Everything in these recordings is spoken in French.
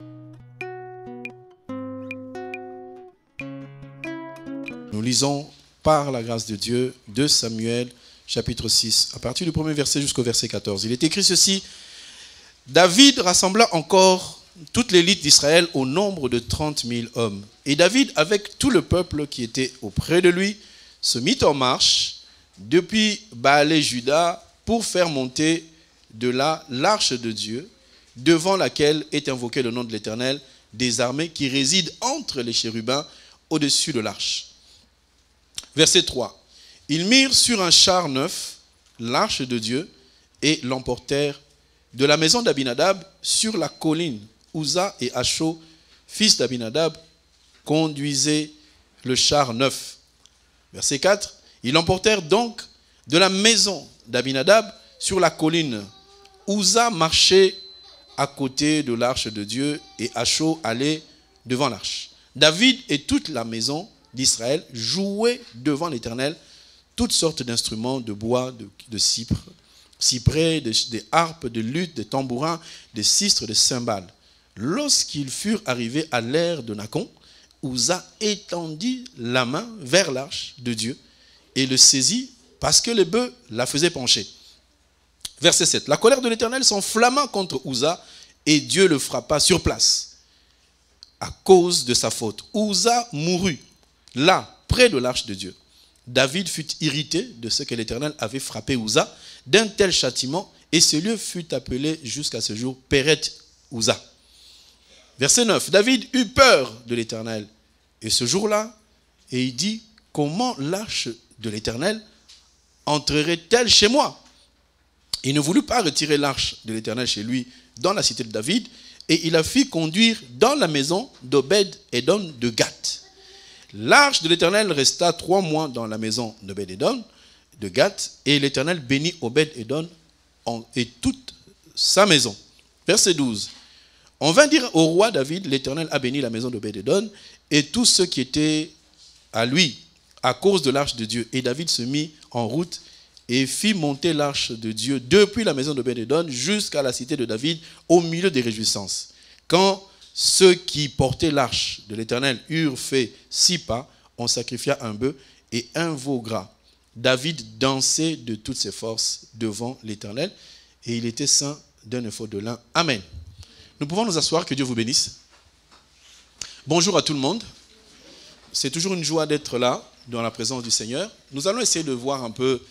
Nous lisons par la grâce de Dieu 2 Samuel chapitre 6, à partir du premier verset jusqu'au verset 14. Il est écrit ceci: David rassembla encore toute l'élite d'Israël au nombre de 30 000 hommes. Et David, avec tout le peuple qui était auprès de lui, se mit en marche depuis Baal-Juda pour faire monter de là l'arche de Dieu, devant laquelle est invoqué le nom de l'Éternel des armées, qui réside entre les chérubins au-dessus de l'arche. Verset 3. Ils mirent sur un char neuf l'arche de Dieu et l'emportèrent de la maison d'Abinadab sur la colline. Uza et Acho, fils d'Abinadab, conduisaient le char neuf. Verset 4. Ils l'emportèrent donc de la maison d'Abinadab sur la colline. Uza marchait à côté de l'arche de Dieu et Acho allait devant l'arche. David et toute la maison d'Israël jouaient devant l'Éternel toutes sortes d'instruments de bois, de cyprès, des harpes, de luttes, des tambourins, des sistres, des cymbales. Lorsqu'ils furent arrivés à l'ère de Nacon, Uza étendit la main vers l'arche de Dieu et le saisit parce que les bœufs la faisaient pencher. Verset 7. La colère de l'Éternel s'enflamma contre Uza et Dieu le frappa sur place à cause de sa faute. Uza mourut là, près de l'arche de Dieu. David fut irrité de ce que l'Éternel avait frappé Uza d'un tel châtiment, et ce lieu fut appelé jusqu'à ce jour Péret Uza. Verset 9. David eut peur de l'Éternel, et ce jour-là, et il dit: comment l'arche de l'Éternel entrerait-elle chez moi? Il ne voulut pas retirer l'arche de l'Éternel chez lui dans la cité de David, et il la fit conduire dans la maison d'Obed-Édom de Gath. L'arche de l'Éternel resta 3 mois dans la maison d'Obed-Édom de Gath, et l'Éternel bénit Obed-Édom et toute sa maison. Verset 12. On vint dire au roi David: l'Éternel a béni la maison d'Obed-Édom et tous ceux qui étaient à lui à cause de l'arche de Dieu. Et David se mit en route et fit monter l'arche de Dieu depuis la maison d'Obed-Édom jusqu'à la cité de David au milieu des réjouissances. Quand ceux qui portaient l'arche de l'Éternel eurent fait 6 pas, on sacrifia un bœuf et un veau gras. David dansait de toutes ses forces devant l'Éternel, et il était saint d'un éphod de lin. Amen. Nous pouvons nous asseoir, que Dieu vous bénisse. Bonjour à tout le monde. C'est toujours une joie d'être là, dans la présence du Seigneur. Nous allons essayer de voir un peu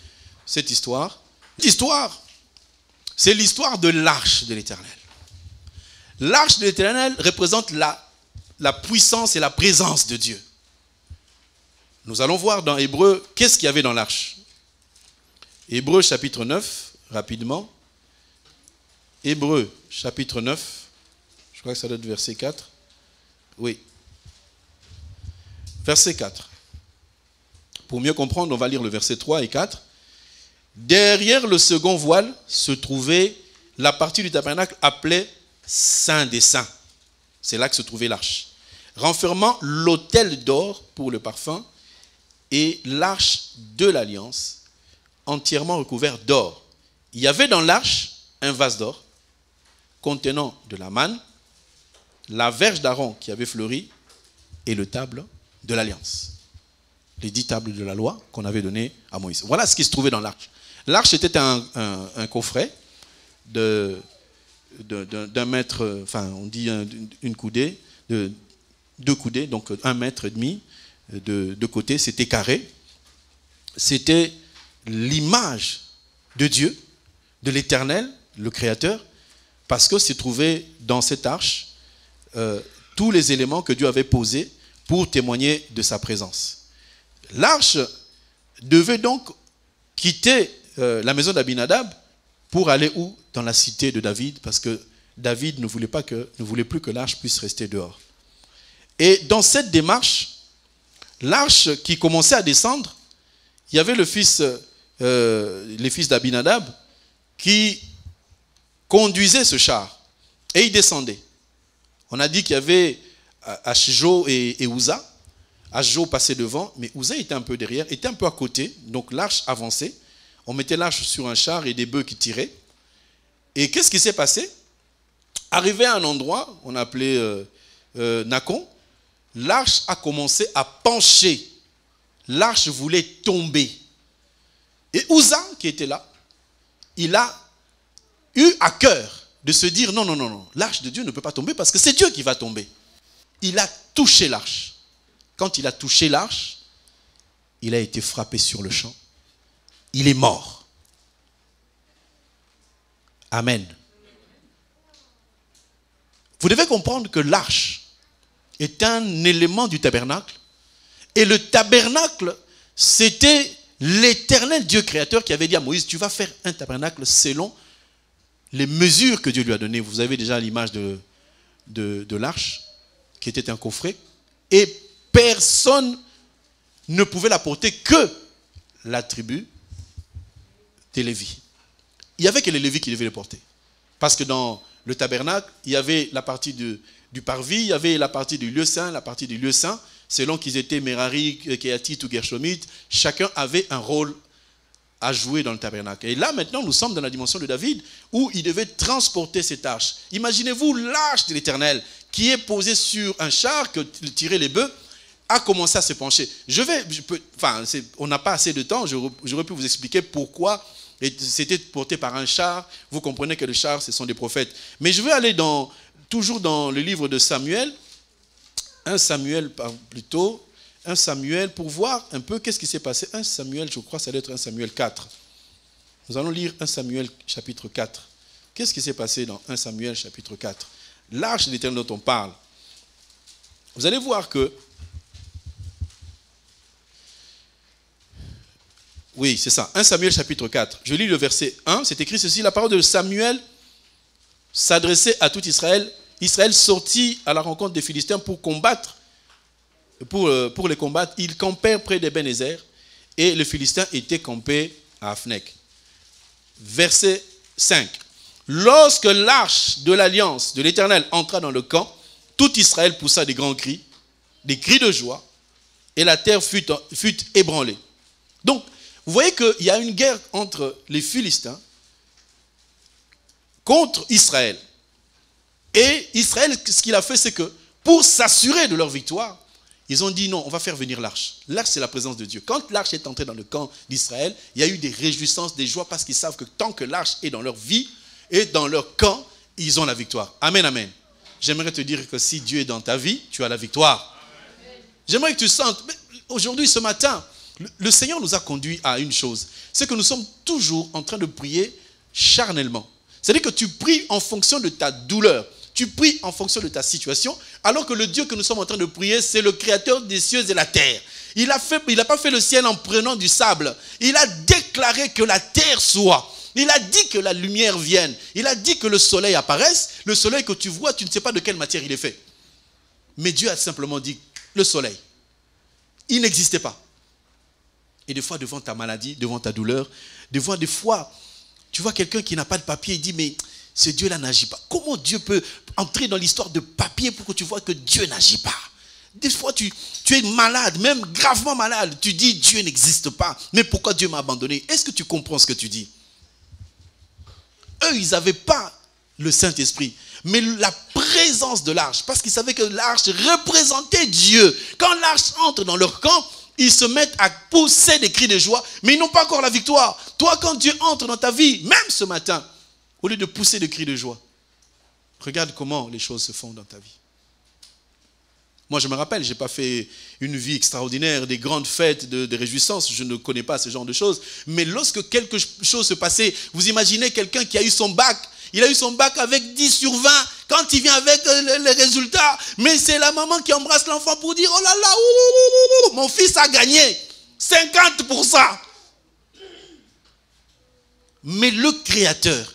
cette histoire. L'histoire, c'est l'histoire de l'arche de l'Éternel. L'arche de l'Éternel représente la puissance et la présence de Dieu. Nous allons voir dans Hébreu, qu'est-ce qu'il y avait dans l'arche. Hébreu chapitre 9, rapidement. Hébreu chapitre 9, je crois que ça doit être verset 4. Oui. Verset 4. Pour mieux comprendre, on va lire le verset 3 et 4. Derrière le second voile se trouvait la partie du tabernacle appelée Saint des Saints. C'est là que se trouvait l'arche. Renfermant l'autel d'or pour le parfum et l'arche de l'alliance entièrement recouvert d'or. Il y avait dans l'arche un vase d'or contenant de la manne, la verge d'Aaron qui avait fleuri et le table de l'alliance. Les 10 tables de la loi qu'on avait données à Moïse. Voilà ce qui se trouvait dans l'arche. L'arche était un coffret d'un mètre, enfin on dit une coudée, 2 coudées, donc 1,5 mètre de côté, c'était carré. C'était l'image de Dieu, de l'Éternel, le Créateur, parce que se trouvaient dans cette arche tous les éléments que Dieu avait posés pour témoigner de sa présence. L'arche devait donc quitter la maison d'Abinadab pour aller où? Dans la cité de David, parce que David ne voulait plus que l'arche puisse rester dehors. Et dans cette démarche, l'arche qui commençait à descendre, il y avait les fils d'Abinadab qui conduisaient ce char. Et ils descendaient. On a dit qu'il y avait Acho et Uza. Acho passait devant, mais Uza était un peu derrière, était un peu à côté. Donc l'arche avançait. On mettait l'arche sur un char et des bœufs qui tiraient. Et qu'est-ce qui s'est passé? Arrivé à un endroit, on appelait Nakon, l'arche a commencé à pencher. L'arche voulait tomber. Et Uza, qui était là, il a eu à cœur de se dire non, non, non, non, l'arche de Dieu ne peut pas tomber parce que c'est Dieu qui va tomber. Il a touché l'arche. Quand il a touché l'arche, il a été frappé sur le champ. Il est mort. Amen. Vous devez comprendre que l'arche est un élément du tabernacle. Et le tabernacle, c'était l'éternel Dieu créateur qui avait dit à Moïse, tu vas faire un tabernacle selon les mesures que Dieu lui a données. Vous avez déjà l'image de l'arche, qui était un coffret. Et personne ne pouvait la porter que la tribu des Lévis. Il n'y avait que les Lévis qui devaient le porter. Parce que dans le tabernacle, il y avait la partie du parvis, il y avait la partie du lieu saint, la partie du lieu saint. Selon qu'ils étaient Merari, Kehatit ou Gershomite, chacun avait un rôle à jouer dans le tabernacle. Et là, maintenant, nous sommes dans la dimension de David, où il devait transporter cette arche. Imaginez-vous l'arche de l'Éternel, qui est posée sur un char, que tirait les bœufs, a commencé à se pencher. On n'a pas assez de temps, j'aurais pu vous expliquer pourquoi c'était porté par un char. Vous comprenez que le char, ce sont des prophètes. Mais je vais aller toujours dans le livre de Samuel, 1 Samuel plutôt, 1 Samuel, pour voir un peu qu'est-ce qui s'est passé. 1 Samuel, je crois, ça doit être 1 Samuel 4. Nous allons lire 1 Samuel chapitre 4. Qu'est-ce qui s'est passé dans 1 Samuel chapitre 4? L'arche de l'Éternel dont on parle. Vous allez voir que, oui, c'est ça, 1 Samuel chapitre 4. Je lis le verset 1, c'est écrit ceci, la parole de Samuel s'adressait à tout Israël. Israël sortit à la rencontre des Philistins pour combattre, pour les combattre. Ils campèrent près d'Ebenezer et les Philistins étaient campés à Afnek. Verset 5. Lorsque l'arche de l'alliance de l'Éternel entra dans le camp, tout Israël poussa des grands cris, des cris de joie, et la terre fut ébranlée. Donc, vous voyez qu'il y a une guerre entre les Philistins contre Israël. Et Israël, ce qu'il a fait, c'est que pour s'assurer de leur victoire, ils ont dit non, on va faire venir l'arche. L'arche, c'est la présence de Dieu. Quand l'arche est entrée dans le camp d'Israël, il y a eu des réjouissances, des joies, parce qu'ils savent que tant que l'arche est dans leur vie et dans leur camp, ils ont la victoire. Amen, amen. J'aimerais te dire que si Dieu est dans ta vie, tu as la victoire. J'aimerais que tu sentes, aujourd'hui, ce matin, le Seigneur nous a conduits à une chose. C'est que nous sommes toujours en train de prier charnellement. C'est-à-dire que tu pries en fonction de ta douleur. Tu pries en fonction de ta situation, alors que le Dieu que nous sommes en train de prier, c'est le créateur des cieux et la terre. Il n'a pas fait le ciel en prenant du sable. Il a déclaré que la terre soit. Il a dit que la lumière vienne. Il a dit que le soleil apparaisse. Le soleil que tu vois, tu ne sais pas de quelle matière il est fait. Mais Dieu a simplement dit, le soleil, il n'existait pas. Et des fois, devant ta maladie, devant ta douleur, des fois, tu vois quelqu'un qui n'a pas de papier, il dit, mais ce Dieu-là n'agit pas. Comment Dieu peut entrer dans l'histoire de papier pour que tu vois que Dieu n'agit pas? Des fois, tu es malade, même gravement malade. Tu dis, Dieu n'existe pas. Mais pourquoi Dieu m'a abandonné? Est-ce que tu comprends ce que tu dis? Eux, ils n'avaient pas le Saint-Esprit, mais la présence de l'arche, parce qu'ils savaient que l'arche représentait Dieu. Quand l'arche entre dans leur camp, ils se mettent à pousser des cris de joie, mais ils n'ont pas encore la victoire. Toi, quand Dieu entre dans ta vie, même ce matin, au lieu de pousser des cris de joie, regarde comment les choses se font dans ta vie. Moi, je me rappelle, je n'ai pas fait une vie extraordinaire, des grandes fêtes de réjouissance, je ne connais pas ce genre de choses. Mais lorsque quelque chose se passait, vous imaginez quelqu'un qui a eu son bac, il a eu son bac avec 10 sur 20, quand il vient avec les résultats, mais c'est la maman qui embrasse l'enfant pour dire, oh là là, mon fils a gagné 50%. Mais le Créateur,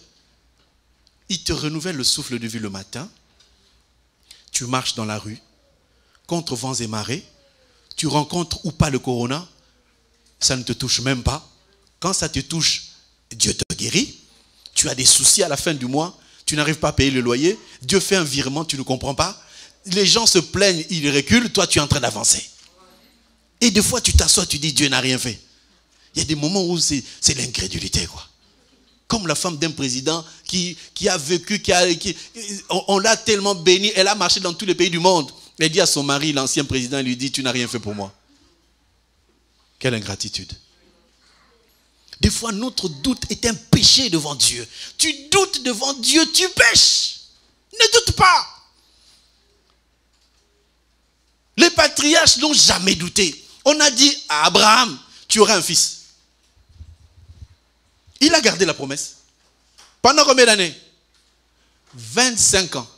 il te renouvelle le souffle de vie le matin, tu marches dans la rue, contre vents et marées, tu rencontres ou pas le corona, ça ne te touche même pas. Quand ça te touche, Dieu te guérit. Tu as des soucis à la fin du mois, tu n'arrives pas à payer le loyer, Dieu fait un virement, tu ne comprends pas. Les gens se plaignent, ils reculent, toi tu es en train d'avancer. Et des fois tu t'assois, tu dis Dieu n'a rien fait. Il y a des moments où c'est l'incrédulité, quoi. Comme la femme d'un président qui a vécu, on l'a tellement bénie, elle a marché dans tous les pays du monde. Elle dit à son mari, l'ancien président, lui dit, tu n'as rien fait pour moi. Quelle ingratitude. Des fois, notre doute est un péché devant Dieu. Tu doutes devant Dieu, tu pèches. Ne doute pas. Les patriarches n'ont jamais douté. On a dit à Abraham, tu auras un fils. Il a gardé la promesse. Pendant combien d'années? 25 ans.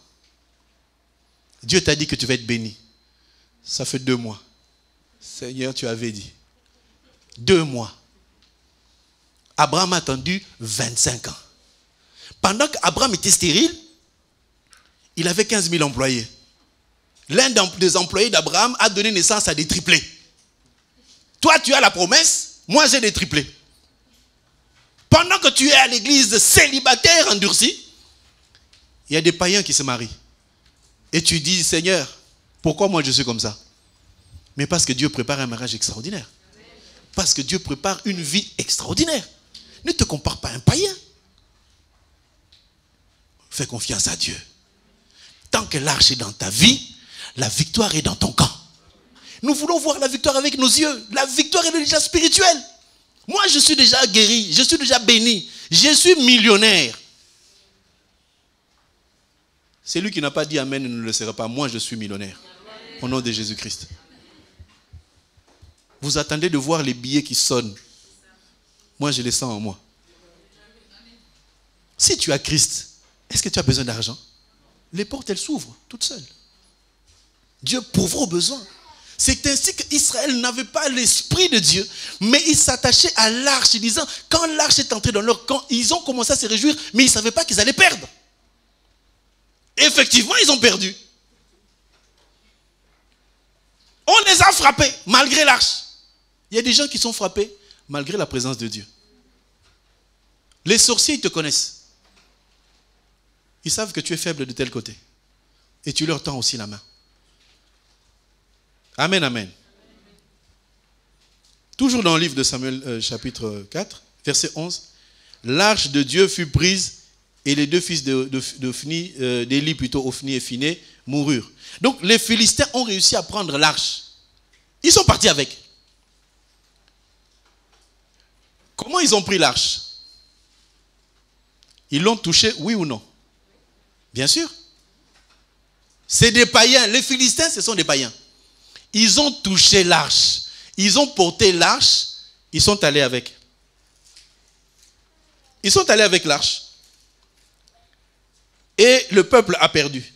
Dieu t'a dit que tu vas être béni. Ça fait 2 mois. Seigneur, tu avais dit. 2 mois. Abraham a attendu 25 ans. Pendant qu'Abraham était stérile, il avait 15 000 employés. L'un des employés d'Abraham a donné naissance à des triplés. Toi, tu as la promesse, moi j'ai des triplés. Pendant que tu es à l'église célibataire endurci, il y a des païens qui se marient. Et tu dis, Seigneur, pourquoi moi je suis comme ça? Mais parce que Dieu prépare un mariage extraordinaire. Parce que Dieu prépare une vie extraordinaire. Ne te compare pas à un païen. Fais confiance à Dieu. Tant que l'arche est dans ta vie, la victoire est dans ton camp. Nous voulons voir la victoire avec nos yeux. La victoire est déjà spirituelle. Moi, je suis déjà guéri, je suis déjà béni, je suis millionnaire. C'est lui qui n'a pas dit Amen, ne le sera pas. Moi, je suis millionnaire. Au nom de Jésus-Christ. Vous attendez de voir les billets qui sonnent. Moi, je les sens en moi. Si tu as Christ, est-ce que tu as besoin d'argent? Les portes, elles s'ouvrent toutes seules. Dieu pourvoit aux besoins. C'est ainsi qu'Israël n'avait pas l'esprit de Dieu, mais ils s'attachaient à l'arche, disant, quand l'arche est entrée dans leur camp, ils ont commencé à se réjouir, mais ils ne savaient pas qu'ils allaient perdre. Effectivement, ils ont perdu. On les a frappés, malgré l'arche. Il y a des gens qui sont frappés, malgré la présence de Dieu. Les sorciers, ils te connaissent. Ils savent que tu es faible de tel côté. Et tu leur tends aussi la main. Amen, amen. Toujours dans le livre de Samuel, chapitre 4, verset 11. L'arche de Dieu fut prise et les 2 fils d'Élie, plutôt Ophni et Phiné, moururent. Donc les Philistins ont réussi à prendre l'arche. Ils sont partis avec. Comment ils ont pris l'arche? Ils l'ont touché, oui ou non? Bien sûr. C'est des païens. Les Philistins, ce sont des païens. Ils ont touché l'arche. Ils ont porté l'arche. Ils sont allés avec. Ils sont allés avec l'arche. Et le peuple a perdu.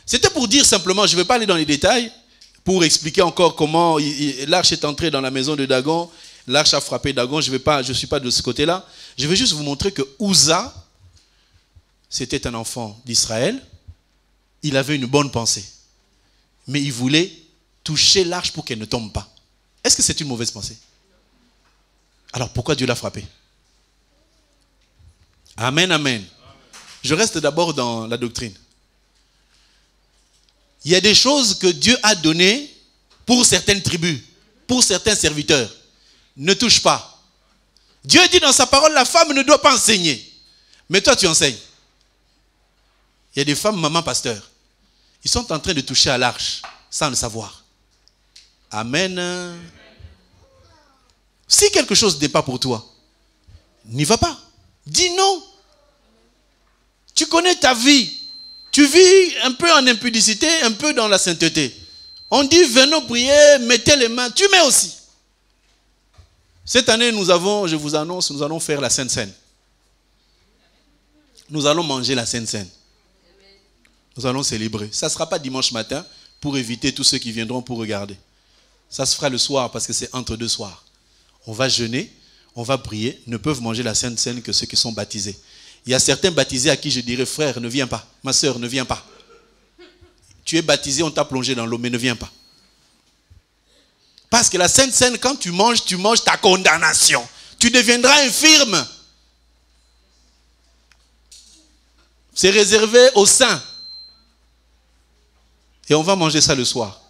C'était pour dire simplement, je ne vais pas aller dans les détails, pour expliquer encore comment l'arche est entrée dans la maison de Dagon. L'arche a frappé Dagon. Je ne suis pas de ce côté-là. Je vais juste vous montrer que Uza, c'était un enfant d'Israël. Il avait une bonne pensée. Mais il voulait toucher l'arche pour qu'elle ne tombe pas. Est-ce que c'est une mauvaise pensée? Alors pourquoi Dieu l'a frappé? Amen, amen. Je reste d'abord dans la doctrine. Il y a des choses que Dieu a données pour certaines tribus, pour certains serviteurs. Ne touche pas. Dieu dit dans sa parole, la femme ne doit pas enseigner. Mais toi, tu enseignes. Il y a des femmes, maman, pasteur. Ils sont en train de toucher à l'arche sans le savoir. Amen. Si quelque chose n'est pas pour toi, n'y va pas. Dis non. Tu connais ta vie. Tu vis un peu en impudicité, un peu dans la sainteté. On dit, venons prier, mettez les mains. Tu mets aussi. Cette année, je vous annonce, nous allons faire la Sainte Seine. Nous allons manger la Sainte Seine. Nous allons célébrer. Ça ne sera pas dimanche matin pour éviter tous ceux qui viendront pour regarder. Ça se fera le soir parce que c'est entre 2 soirs. On va jeûner, on va prier. Ne peuvent manger la Sainte Seine que ceux qui sont baptisés. Il y a certains baptisés à qui je dirais, frère, ne viens pas. Ma soeur, ne viens pas. Tu es baptisé, on t'a plongé dans l'eau, mais ne viens pas. Parce que la Sainte Seine, quand tu manges ta condamnation. Tu deviendras infirme. C'est réservé aux saints. Et on va manger ça le soir.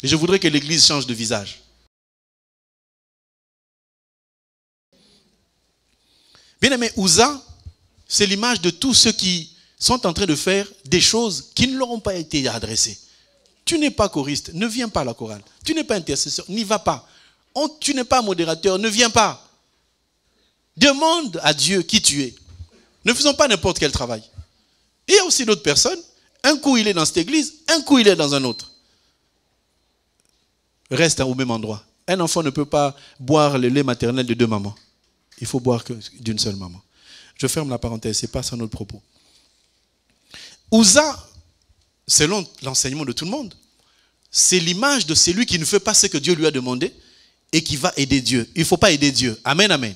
Et je voudrais que l'église change de visage. Bien aimé, Uza, c'est l'image de tous ceux qui sont en train de faire des choses qui ne leur ont pas été adressées. Tu n'es pas choriste, ne viens pas à la chorale. Tu n'es pas intercesseur, n'y va pas. Tu n'es pas modérateur, ne viens pas. Demande à Dieu qui tu es. Ne faisons pas n'importe quel travail. Et il y a aussi d'autres personnes. Un coup il est dans cette église, un coup il est dans un autre. Reste au même endroit. Un enfant ne peut pas boire le lait maternel de deux mamans. Il faut boire que d'une seule maman. Je ferme la parenthèse, ce n'est pas ça notre propos. Uza, selon l'enseignement de tout le monde, c'est l'image de celui qui ne fait pas ce que Dieu lui a demandé et qui va aider Dieu. Il ne faut pas aider Dieu. Amen, amen.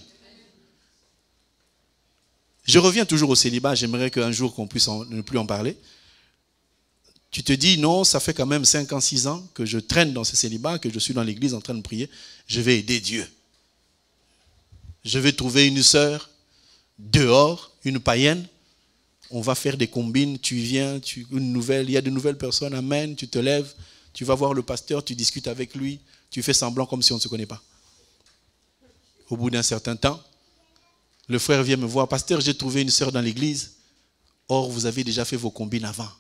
Je reviens toujours au célibat, j'aimerais qu'un jour qu'on puisse ne plus en parler. Tu te dis, non, ça fait quand même 5 ans, 6 ans que je traîne dans ce célibat, que je suis dans l'église en train de prier. Je vais aider Dieu. Je vais trouver une sœur dehors, une païenne. On va faire des combines, tu viens, une nouvelle, il y a de nouvelles personnes, amen, tu te lèves, tu vas voir le pasteur, tu discutes avec lui, tu fais semblant comme si on ne se connaît pas. Au bout d'un certain temps, le frère vient me voir, pasteur, j'ai trouvé une sœur dans l'église. Or, vous avez déjà fait vos combines avant.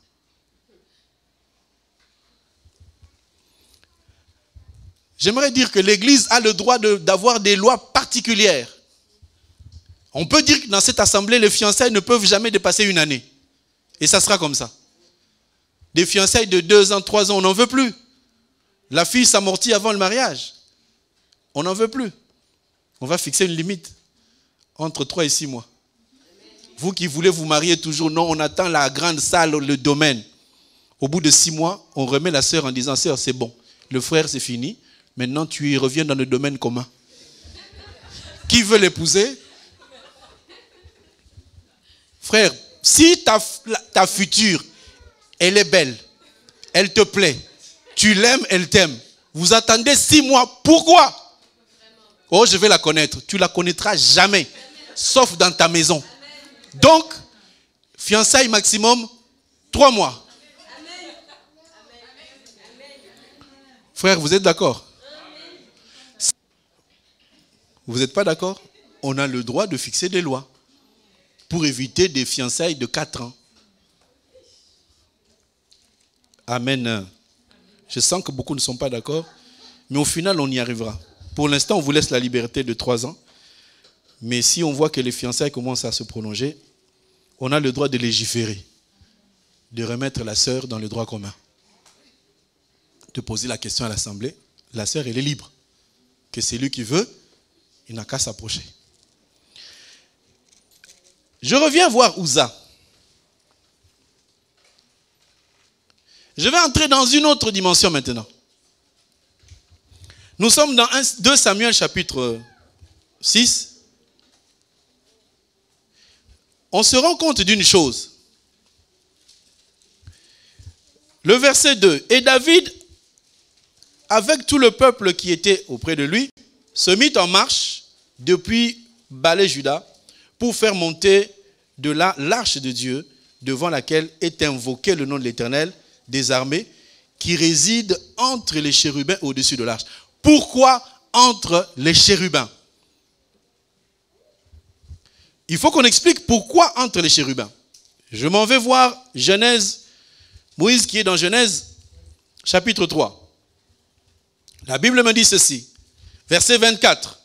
J'aimerais dire que l'église a le droit d'avoir des lois particulières. On peut dire que dans cette assemblée, les fiançailles ne peuvent jamais dépasser 1 année. Et ça sera comme ça. Des fiançailles de 2 ans, 3 ans, on n'en veut plus. La fille s'amortit avant le mariage. On n'en veut plus. On va fixer une limite. Entre 3 et 6 mois. Vous qui voulez vous marier toujours, non, on attend la grande salle, le domaine. Au bout de 6 mois, on remet la sœur en disant, sœur, c'est bon. Le frère, c'est fini. Maintenant, tu y reviens dans le domaine commun. Qui veut l'épouser? Frère, si ta future, elle est belle, elle te plaît, tu l'aimes, elle t'aime, vous attendez 6 mois, pourquoi? Oh, je vais la connaître. Tu ne la connaîtras jamais, sauf dans ta maison. Donc, fiançailles maximum, 3 mois. Frère, vous êtes d'accord? Vous n'êtes pas d'accord? On a le droit de fixer des lois pour éviter des fiançailles de 4 ans. Amen. Je sens que beaucoup ne sont pas d'accord, mais au final, on y arrivera. Pour l'instant, on vous laisse la liberté de 3 ans. Mais si on voit que les fiançailles commencent à se prolonger, on a le droit de légiférer, de remettre la sœur dans le droit commun, de poser la question à l'assemblée. La sœur, elle est libre. Que c'est lui qui veut, il n'a qu'à s'approcher. Je reviens voir Uza. Je vais entrer dans une autre dimension maintenant. Nous sommes dans 2 Samuel chapitre 6. On se rend compte d'une chose. Le verset 2. Et David, avec tout le peuple qui était auprès de lui, se mit en marche depuis Balé-Juda pour faire monter de là l'arche de Dieu devant laquelle est invoqué le nom de l'Éternel des armées qui réside entre les chérubins au-dessus de l'arche. Pourquoi entre les chérubins? Il faut qu'on explique pourquoi entre les chérubins. Je m'en vais voir Genèse, Moïse qui est dans Genèse chapitre 3. La Bible me dit ceci, verset 24.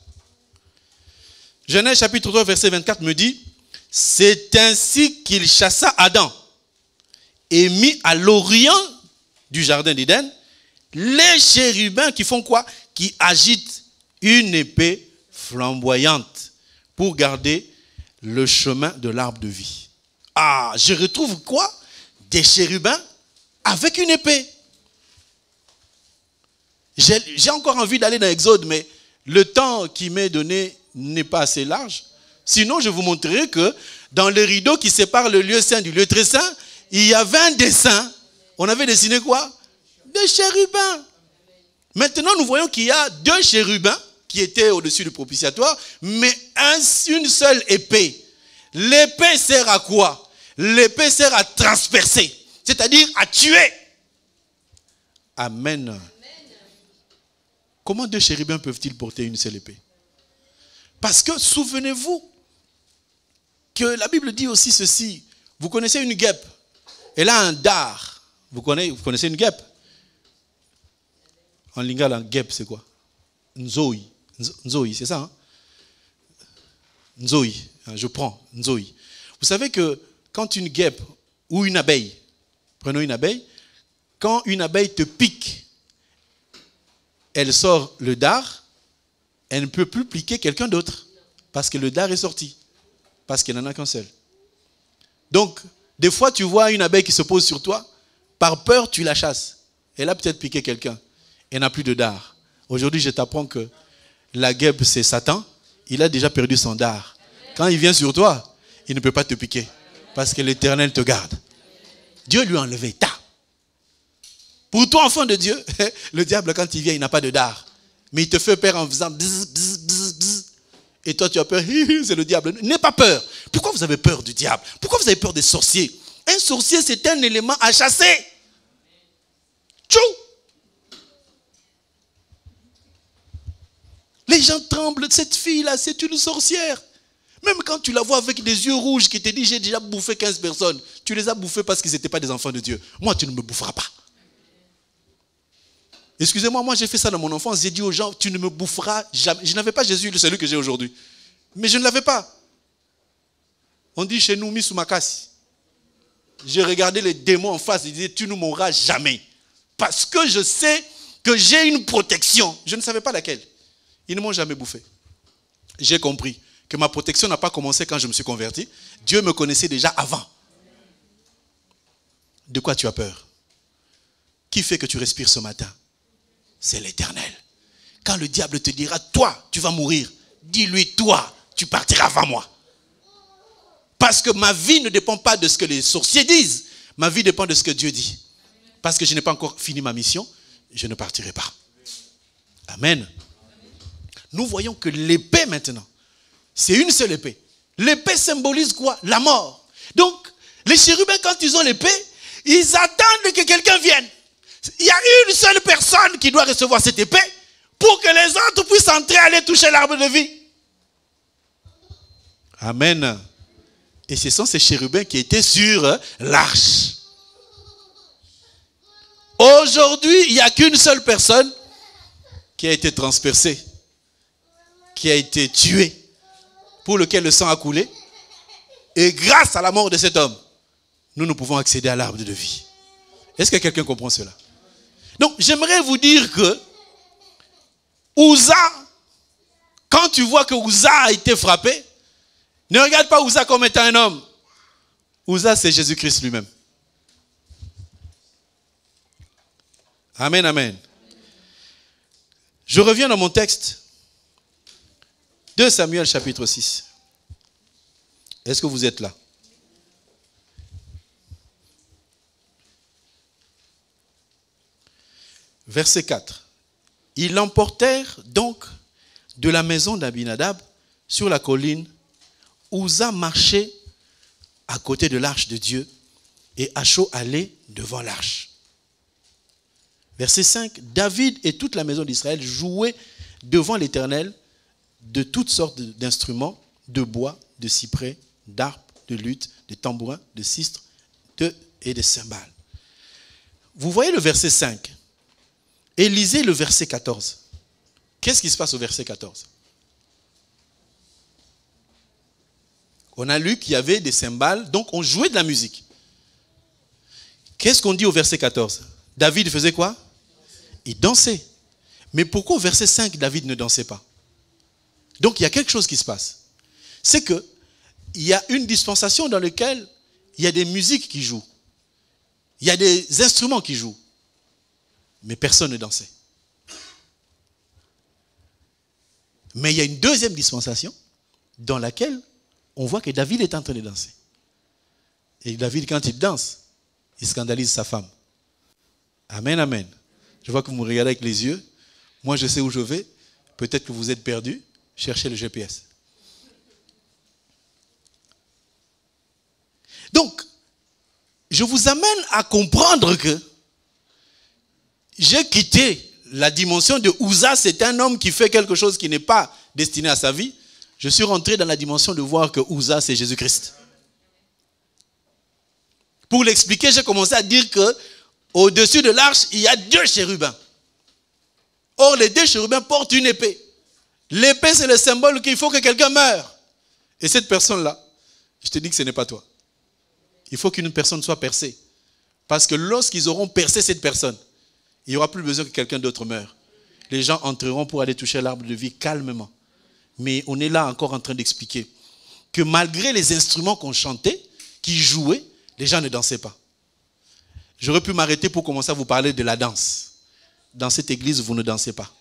Genèse chapitre 3, verset 24 me dit, c'est ainsi qu'il chassa Adam et mit à l'orient du jardin d'Éden les chérubins qui font quoi? Qui agitent une épée flamboyante pour garder le chemin de l'arbre de vie. Ah, je retrouve quoi? Des chérubins avec une épée. J'ai encore envie d'aller dans Exode, mais le temps qui m'est donné n'est pas assez large. Sinon, je vous montrerai que dans le rideau qui sépare le lieu saint du lieu très saint, il y avait un dessin. On avait dessiné quoi? Des chérubins. Maintenant, nous voyons qu'il y a 2 chérubins qui étaient au-dessus du propitiatoire, mais une seule épée. L'épée sert à quoi? L'épée sert à transpercer, c'est-à-dire à tuer. Amen. Comment 2 chérubins peuvent-ils porter une seule épée? Parce que, souvenez-vous, que la Bible dit aussi ceci. Vous connaissez une guêpe. Elle a un dard. Vous connaissez une guêpe? En lingala, guêpe, c'est quoi? Nzoi. Nzoi, c'est ça, hein? Nzoi. Je prends. Nzoi. Vous savez que quand une guêpe ou une abeille, prenons une abeille, quand une abeille te pique, elle sort le dard, elle ne peut plus piquer quelqu'un d'autre. Parce que le dard est sorti. Parce qu'elle n'en a qu'un seul. Donc, des fois, tu vois une abeille qui se pose sur toi, par peur, tu la chasses. Elle a peut-être piqué quelqu'un. Elle n'a plus de dard. Aujourd'hui, je t'apprends que la guêpe, c'est Satan. Il a déjà perdu son dard. Quand il vient sur toi, il ne peut pas te piquer. Parce que l'Éternel te garde. Dieu lui a enlevé. Pour toi, enfant de Dieu, le diable, quand il vient, il n'a pas de dard. Mais il te fait peur en faisant bzz, bzz, bzz, bzz. Et toi, tu as peur. C'est le diable. N'aie pas peur. Pourquoi vous avez peur du diable? Pourquoi vous avez peur des sorciers? Un sorcier, c'est un élément à chasser. Tchou! Les gens tremblent. Cette fille-là, c'est une sorcière. Même quand tu la vois avec des yeux rouges qui te dit j'ai déjà bouffé 15 personnes, tu les as bouffés parce qu'ils n'étaient pas des enfants de Dieu. Moi, tu ne me boufferas pas. Excusez-moi, moi j'ai fait ça dans mon enfance. J'ai dit aux gens, tu ne me boufferas jamais. Je n'avais pas Jésus, celui que j'ai aujourd'hui. Mais je ne l'avais pas. On dit chez nous, Misumakasi. J'ai regardé les démons en face et disais, tu ne mourras jamais. Parce que je sais que j'ai une protection. Je ne savais pas laquelle. Ils ne m'ont jamais bouffé. J'ai compris que ma protection n'a pas commencé quand je me suis converti. Dieu me connaissait déjà avant. De quoi tu as peur? Qui fait que tu respires ce matin? C'est l'Éternel. Quand le diable te dira, toi, tu vas mourir, dis-lui, toi, tu partiras avant moi. Parce que ma vie ne dépend pas de ce que les sorciers disent. Ma vie dépend de ce que Dieu dit. Parce que je n'ai pas encore fini ma mission, je ne partirai pas. Amen. Nous voyons que l'épée maintenant, c'est une seule épée. L'épée symbolise quoi? La mort. Donc, les chérubins, quand ils ont l'épée, ils attendent que quelqu'un vienne. Il y a une seule personne qui doit recevoir cette épée pour que les autres puissent entrer et aller toucher l'arbre de vie. Amen. Et ce sont ces chérubins qui étaient sur l'arche. Aujourd'hui, il n'y a qu'une seule personne qui a été transpercée, qui a été tuée, pour lequel le sang a coulé. Et grâce à la mort de cet homme, nous pouvons accéder à l'arbre de vie. Est-ce que quelqu'un comprend cela? Donc, j'aimerais vous dire que Uza, quand tu vois que Uza a été frappé, ne regarde pas Uza comme étant un homme. Uza, c'est Jésus-Christ lui-même. Amen, amen. Je reviens dans mon texte. 2 Samuel chapitre 6. Est-ce que vous êtes là? Verset 4. Ils l'emportèrent donc de la maison d'Abinadab sur la colline. Uza marchait à côté de l'arche de Dieu et Acho allait devant l'arche. Verset 5. David et toute la maison d'Israël jouaient devant l'Éternel de toutes sortes d'instruments, de bois, de cyprès, d'harpes, de luth, de tambourins, de sistres et de cymbales. Vous voyez le verset 5. Et lisez le verset 14. Qu'est-ce qui se passe au verset 14? On a lu qu'il y avait des cymbales, donc on jouait de la musique. Qu'est-ce qu'on dit au verset 14? David faisait quoi? Il dansait. Mais pourquoi au verset 5, David ne dansait pas? Donc il y a quelque chose qui se passe. C'est que il y a une dispensation dans laquelle il y a des musiques qui jouent. Il y a des instruments qui jouent. Mais personne ne dansait. Mais il y a une deuxième dispensation dans laquelle on voit que David est en train de danser. Et David, quand il danse, il scandalise sa femme. Amen, amen. Je vois que vous me regardez avec les yeux. Moi, je sais où je vais. Peut-être que vous êtes perdu. Cherchez le GPS. Donc, je vous amène à comprendre que j'ai quitté la dimension de Uza, c'est un homme qui fait quelque chose qui n'est pas destiné à sa vie. Je suis rentré dans la dimension de voir que Uza, c'est Jésus-Christ. Pour l'expliquer, j'ai commencé à dire que au-dessus de l'arche, il y a 2 chérubins. Or, les 2 chérubins portent une épée. L'épée, c'est le symbole qu'il faut que quelqu'un meure. Et cette personne-là, je te dis que ce n'est pas toi. Il faut qu'une personne soit percée. Parce que lorsqu'ils auront percé cette personne, il n'y aura plus besoin que quelqu'un d'autre meure. Les gens entreront pour aller toucher l'arbre de vie calmement. Mais on est là encore en train d'expliquer que malgré les instruments qu'on chantait, qui jouaient, les gens ne dansaient pas. J'aurais pu m'arrêter pour commencer à vous parler de la danse. Dans cette église, vous ne dansez pas.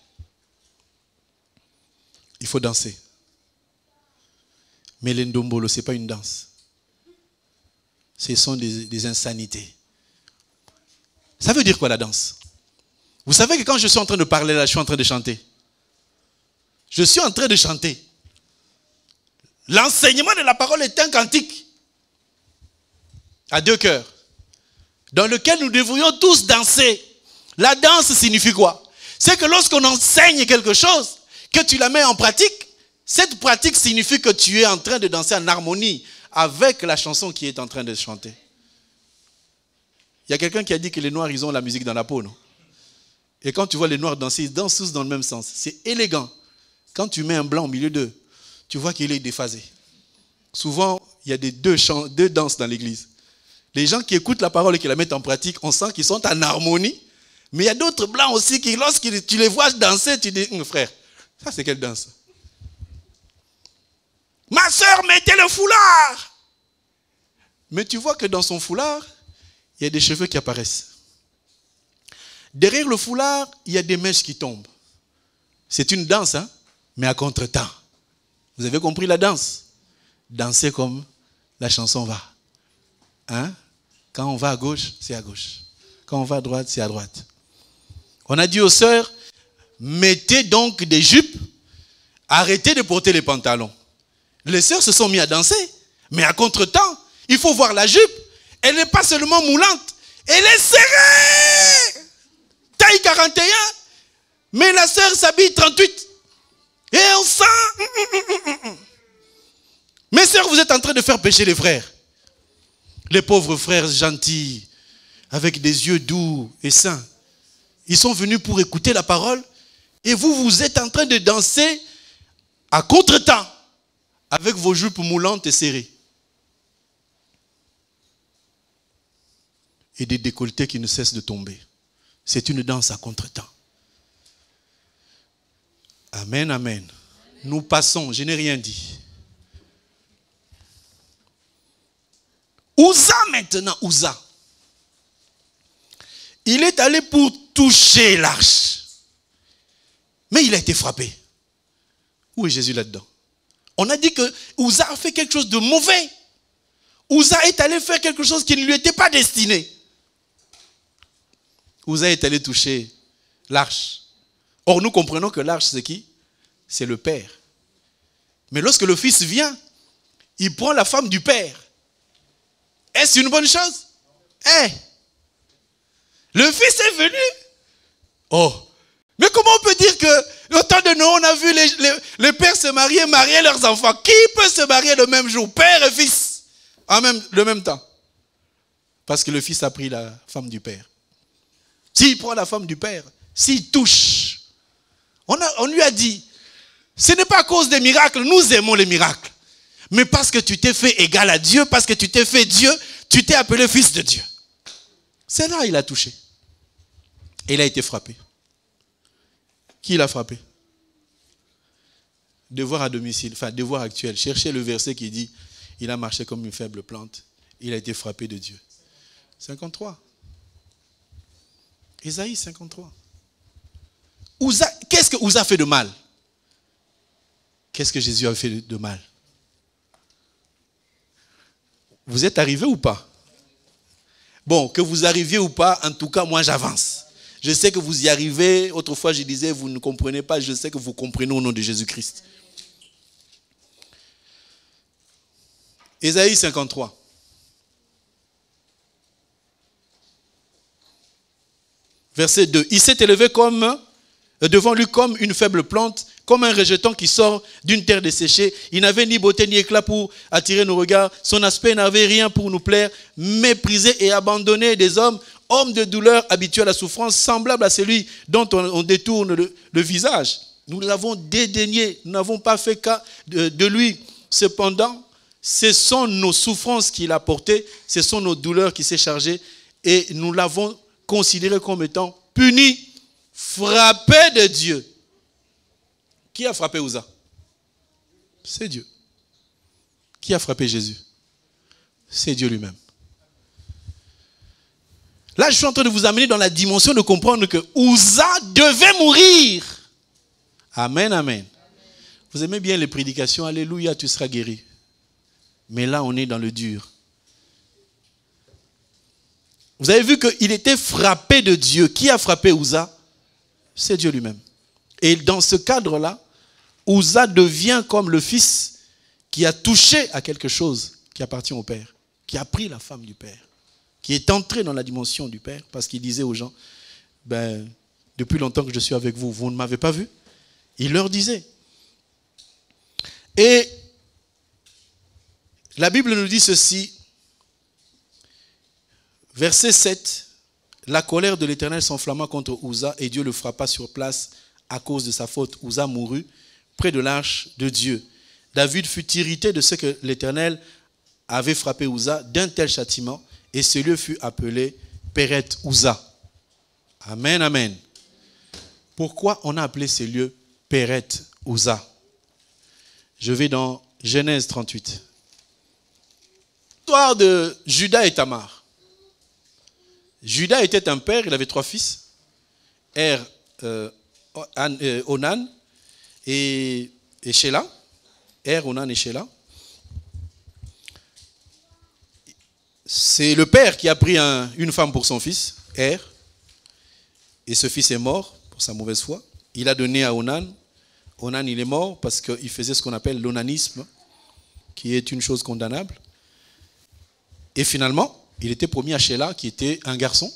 Il faut danser. Mais l'endombolo, ce n'est pas une danse. Ce sont des insanités. Ça veut dire quoi la danse? Vous savez que quand je suis en train de parler là, je suis en train de chanter. Je suis en train de chanter. L'enseignement de la parole est un cantique à 2 cœurs, dans lequel nous devrions tous danser. La danse signifie quoi? C'est que lorsqu'on enseigne quelque chose, que tu la mets en pratique, cette pratique signifie que tu es en train de danser en harmonie avec la chanson qui est en train de chanter. Il y a quelqu'un qui a dit que les Noirs, ils ont la musique dans la peau, non? Et quand tu vois les Noirs danser, ils dansent tous dans le même sens. C'est élégant. Quand tu mets un blanc au milieu d'eux, tu vois qu'il est déphasé. Souvent, il y a deux danses dans l'église. Les gens qui écoutent la parole et qui la mettent en pratique, on sent qu'ils sont en harmonie. Mais il y a d'autres blancs aussi qui, lorsque tu les vois danser, tu dis, frère, ça c'est quelle danse? Ma soeur, mettez le foulard! Mais tu vois que dans son foulard, il y a des cheveux qui apparaissent. Derrière le foulard, il y a des mèches qui tombent. C'est une danse, hein, mais à contre-temps. Vous avez compris la danse? Danser comme la chanson va. Hein? Quand on va à gauche, c'est à gauche. Quand on va à droite, c'est à droite. On a dit aux sœurs, mettez donc des jupes, arrêtez de porter les pantalons. Les sœurs se sont mis à danser, mais à contre-temps, il faut voir la jupe. Elle n'est pas seulement moulante, elle est serrée. Taille 41, mais la sœur s'habille 38. Et on sent... Mes sœurs, vous êtes en train de faire pécher les frères. Les pauvres frères gentils, avec des yeux doux et saints. Ils sont venus pour écouter la parole. Et vous êtes en train de danser à contre-temps, avec vos jupes moulantes et serrées. Et des décolletés qui ne cessent de tomber. C'est une danse à contre-temps. Amen, amen. Nous passons, je n'ai rien dit. Uza maintenant, Uza. Il est allé pour toucher l'arche. Mais il a été frappé. Où est Jésus là-dedans? On a dit que Uza a fait quelque chose de mauvais. Uza est allé faire quelque chose qui ne lui était pas destiné. Uza est allé toucher l'arche. Or, nous comprenons que l'arche, c'est qui? C'est le Père. Mais lorsque le Fils vient, il prend la femme du Père. Est-ce une bonne chose? Le Fils est venu. Oh, mais comment on peut dire que au temps de Noé, on a vu les pères se marier leurs enfants? Qui peut se marier le même jour? Père et fils, le même temps. Parce que le Fils a pris la femme du Père. S'il prend la femme du Père, s'il touche, on lui a dit, ce n'est pas à cause des miracles, nous aimons les miracles. Mais parce que tu t'es fait égal à Dieu, parce que tu t'es fait Dieu, tu t'es appelé fils de Dieu. C'est là qu'il a touché. Et il a été frappé. Qui l'a frappé? Devoir à domicile, enfin devoir actuel. Cherchez le verset qui dit, il a marché comme une faible plante. Il a été frappé de Dieu. 53. Ésaïe 53. Qu'est-ce que Uza a fait de mal? Qu'est-ce que Jésus a fait de mal? Vous êtes arrivé ou pas? Bon, que vous arriviez ou pas, en tout cas, moi j'avance. Je sais que vous y arrivez. Autrefois, je disais, vous ne comprenez pas. Je sais que vous comprenez au nom de Jésus-Christ. Ésaïe 53. Verset 2. Il s'est élevé devant lui comme une faible plante, comme un rejeton qui sort d'une terre desséchée. Il n'avait ni beauté ni éclat pour attirer nos regards. Son aspect n'avait rien pour nous plaire. Méprisé et abandonné des hommes, homme de douleur, habitué à la souffrance, semblable à celui dont on détourne le visage. Nous l'avons dédaigné, nous n'avons pas fait cas de lui. Cependant, ce sont nos souffrances qu'il a portées, ce sont nos douleurs qui s'est chargées et nous l'avons considéré comme étant puni, frappé de Dieu. Qui a frappé Uza? C'est Dieu. Qui a frappé Jésus? C'est Dieu lui-même. Là, je suis en train de vous amener dans la dimension de comprendre que Uza devait mourir. Amen, amen. Vous aimez bien les prédications, alléluia, tu seras guéri. Mais là, on est dans le dur. Vous avez vu qu'il était frappé de Dieu. Qui a frappé Uza? C'est Dieu lui-même. Et dans ce cadre-là, Uza devient comme le fils qui a touché à quelque chose qui appartient au Père, qui a pris la femme du Père, qui est entré dans la dimension du Père, parce qu'il disait aux gens, depuis longtemps que je suis avec vous, vous ne m'avez pas vu. Il leur disait. Et la Bible nous dit ceci, verset 7, la colère de l'Éternel s'enflamma contre Uza et Dieu le frappa sur place à cause de sa faute. Uza mourut près de l'arche de Dieu. David fut irrité de ce que l'Éternel avait frappé Uza d'un tel châtiment et ce lieu fut appelé Péret Uza. Amen, amen. Pourquoi on a appelé ce lieu Péret Uza? Je vais dans Genèse 38. L'histoire de Juda et Tamar. Juda était un père, il avait 3 fils. Onan et Shelah. Onan et Shelah. C'est le père qui a pris une femme pour son fils, Et ce fils est mort pour sa mauvaise foi. Il a donné à Onan. Onan, il est mort parce qu'il faisait ce qu'on appelle l'onanisme, qui est une chose condamnable. Et finalement, il était promis à Shelah, qui était un garçon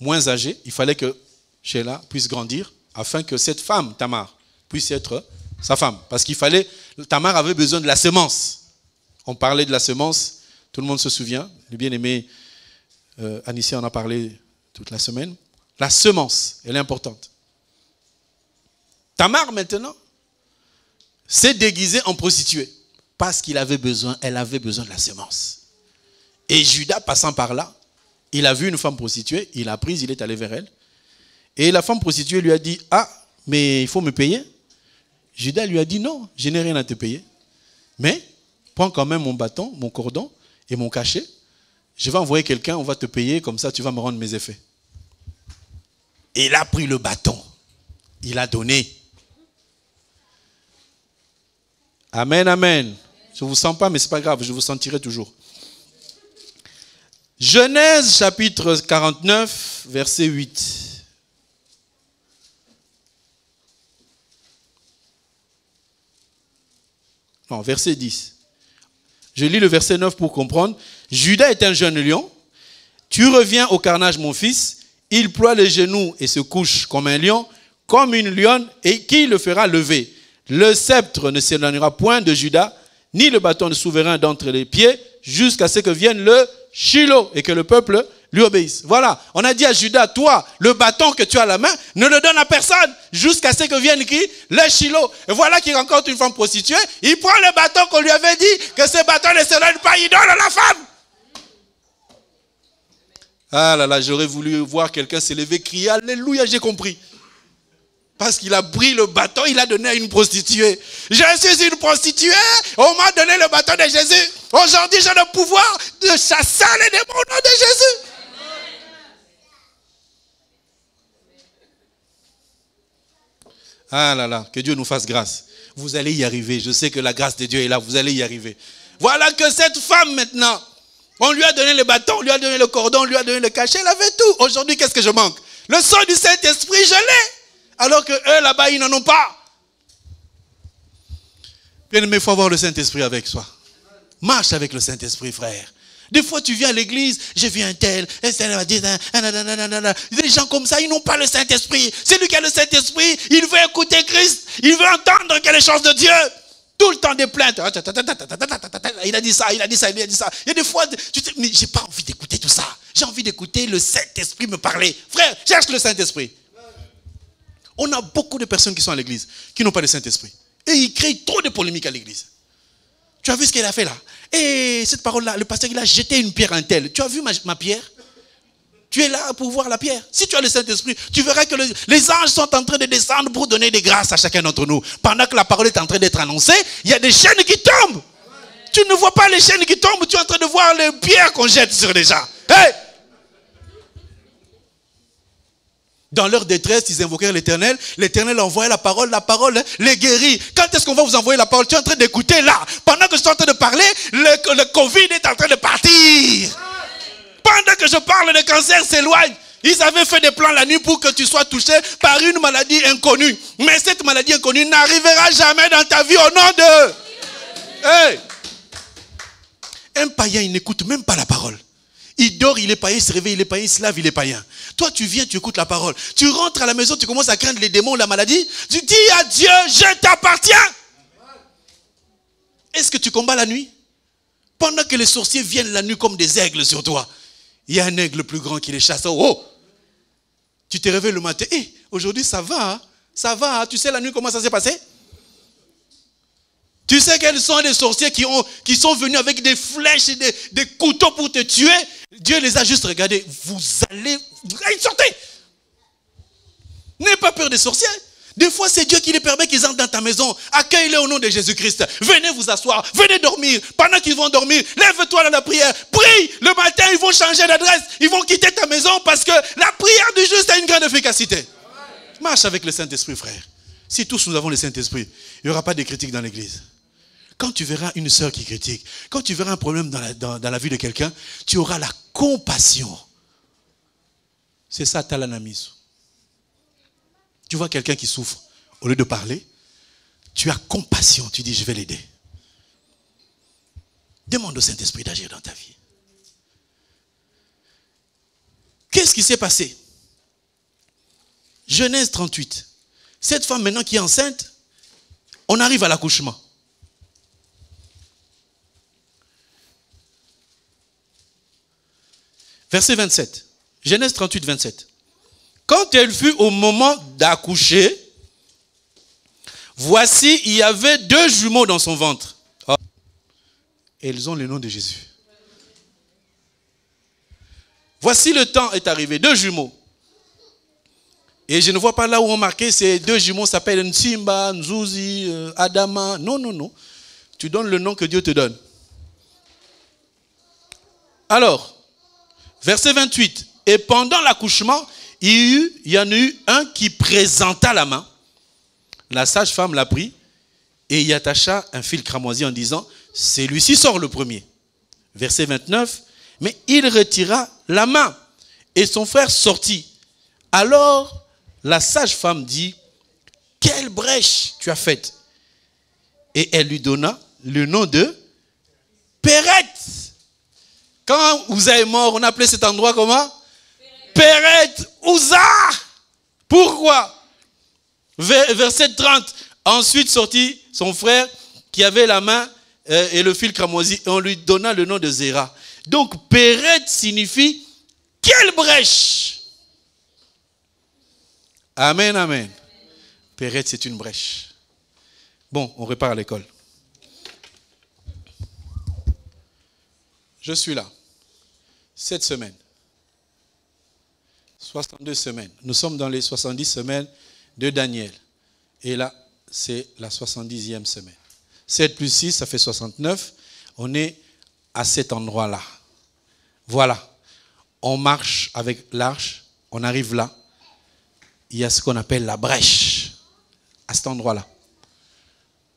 moins âgé. Il fallait que Shelah puisse grandir afin que cette femme, Tamar, puisse être sa femme. Parce qu'il fallait, Tamar avait besoin de la semence. On parlait de la semence, tout le monde se souvient. Le bien-aimé Anissé en a parlé toute la semaine. La semence, elle est importante. Tamar, maintenant, s'est déguisée en prostituée parce qu'elle avait besoin de la semence. Et Judas, passant par là, il a vu une femme prostituée, il l'a prise, il est allé vers elle. Et la femme prostituée lui a dit, ah, mais il faut me payer. Judas lui a dit, non, je n'ai rien à te payer. Mais, prends quand même mon bâton, mon cordon et mon cachet. Je vais envoyer quelqu'un, on va te payer, comme ça tu vas me rendre mes effets. Et il a pris le bâton. Il a donné. Amen, amen. Je ne vous sens pas, mais ce n'est pas grave, je vous sentirai toujours. Genèse chapitre 49, verset 8. Non, verset 10. Je lis le verset 9 pour comprendre. Judas est un jeune lion. Tu reviens au carnage, mon fils. Il ploie les genoux et se couche comme un lion, comme une lionne, et qui le fera lever? Le sceptre ne s'éloignera point de Judas, ni le bâton de souverain d'entre les pieds, jusqu'à ce que vienne le Shiloh et que le peuple lui obéisse. Voilà, on a dit à Judas, toi, le bâton que tu as à la main, ne le donne à personne, jusqu'à ce que vienne qui? Le Shiloh. Et voilà qu'il rencontre une femme prostituée, il prend le bâton qu'on lui avait dit, que ce bâton ne s'éloigne pas, il donne à la femme. Ah là là, j'aurais voulu voir quelqu'un s'élever, crier, alléluia, j'ai compris. Parce qu'il a pris le bâton, il a donné à une prostituée. Je suis une prostituée, on m'a donné le bâton de Jésus. Aujourd'hui, j'ai le pouvoir de chasser les démons au nom de Jésus. Ah là là, que Dieu nous fasse grâce. Vous allez y arriver, je sais que la grâce de Dieu est là, vous allez y arriver. Voilà que cette femme maintenant, on lui a donné le bâton, on lui a donné le cordon, on lui a donné le cachet, elle avait tout. Aujourd'hui, qu'est-ce que je manque? Le sang du Saint-Esprit, je l'ai. Alors que eux, là-bas, ils n'en ont pas. Bien aimé, il faut avoir le Saint-Esprit avec soi. Marche avec le Saint-Esprit, frère. Des fois, tu viens à l'église, j'ai vu un tel, des gens comme ça, ils n'ont pas le Saint-Esprit. C'est lui qui a le Saint-Esprit, il veut écouter Christ, il veut entendre quelque chose de Dieu. Tout le temps des plaintes. Il a dit ça, il a dit ça, il a dit ça. Il y a des fois, tu te dis, mais j'ai pas envie d'écouter tout ça. J'ai envie d'écouter le Saint-Esprit me parler. Frère, cherche le Saint-Esprit. On a beaucoup de personnes qui sont à l'église, qui n'ont pas le Saint-Esprit. Et ils créent trop de polémiques à l'église. Tu as vu ce qu'il a fait là? Et cette parole-là, le pasteur, il a jeté une pierre à un tel. Tu as vu ma pierre? Tu es là pour voir la pierre. Si tu as le Saint-Esprit, tu verras que les anges sont en train de descendre pour donner des grâces à chacun d'entre nous. Pendant que la parole est en train d'être annoncée, il y a des chaînes qui tombent. Tu ne vois pas les chaînes qui tombent, tu es en train de voir les pierres qu'on jette sur les gens. Hey! Dans leur détresse, ils invoquèrent l'Éternel. L'Éternel envoyait la parole les guérit. Quand est-ce qu'on va vous envoyer la parole? Tu es en train d'écouter là. Pendant que je suis en train de parler, le Covid est en train de partir. Pendant que je parle, le cancer s'éloigne. Ils avaient fait des plans la nuit pour que tu sois touché par une maladie inconnue. Mais cette maladie inconnue n'arrivera jamais dans ta vie au nom de... Hey! Un païen, il n'écoute même pas la parole. Il dort, il est païen, il se réveille, il est païen, il se lave, il est païen. Toi, tu viens, tu écoutes la parole. Tu rentres à la maison, tu commences à craindre les démons, la maladie. Tu dis à Dieu, je t'appartiens. Est-ce que tu combats la nuit? Pendant que les sorciers viennent la nuit comme des aigles sur toi. Il y a un aigle plus grand qui les chasse. Oh! Tu te réveilles le matin. Hey, aujourd'hui, ça va. Hein? Ça va. Hein? Tu sais la nuit comment ça s'est passé? Tu sais quels sont les sorciers qui sont venus avec des flèches et des couteaux pour te tuer? Dieu les a juste regardés. Vous allez sortez! N'aie pas peur des sorciers. Des fois, c'est Dieu qui les permet qu'ils entrent dans ta maison. Accueille-les au nom de Jésus-Christ. Venez vous asseoir. Venez dormir. Pendant qu'ils vont dormir, lève-toi dans la prière. Prie. Le matin, ils vont changer d'adresse. Ils vont quitter ta maison parce que la prière du juste a une grande efficacité. Marche avec le Saint-Esprit, frère. Si tous nous avons le Saint-Esprit, il n'y aura pas de critiques dans l'église. Quand tu verras une sœur qui critique, quand tu verras un problème dans la vie de quelqu'un, tu auras la compassion. C'est ça, Talanamis. Tu vois quelqu'un qui souffre, au lieu de parler, tu as compassion, tu dis je vais l'aider. Demande au Saint-Esprit d'agir dans ta vie. Qu'est-ce qui s'est passé? Genèse 38. Cette femme maintenant qui est enceinte, on arrive à l'accouchement. Verset 27. Genèse 38, 27. Quand elle fut au moment d'accoucher, voici, il y avait 2 jumeaux dans son ventre. Oh. Elles ont le nom de Jésus. Voici le temps est arrivé. 2 jumeaux. Et je ne vois pas là où on marquait ces 2 jumeaux s'appellent Nsimba, Nzuzi, Adama. Non, non, non. Tu donnes le nom que Dieu te donne. Alors, verset 28. Et pendant l'accouchement, il y en a eu un qui présenta la main. La sage-femme l'a pris et y attacha un fil cramoisi en disant, celui-ci sort le premier. Verset 29. Mais il retira la main et son frère sortit. Alors, la sage-femme dit, quelle brèche tu as faite? Et elle lui donna le nom de Péret. Quand Ouza est mort, on appelait cet endroit comment? Péret Ouza. Pourquoi? Verset 30. Ensuite sortit son frère qui avait la main et le fil cramoisi et on lui donna le nom de Zéra. Donc Péret signifie quelle brèche? Amen, amen. Péret, c'est une brèche. Bon, on repart à l'école. Je suis là. Cette semaine. 62 semaines. Nous sommes dans les 70 semaines de Daniel. Et là, c'est la 70e semaine. 7 plus 6, ça fait 69. On est à cet endroit-là. Voilà. On marche avec l'arche. On arrive là. Il y a ce qu'on appelle la brèche. À cet endroit-là.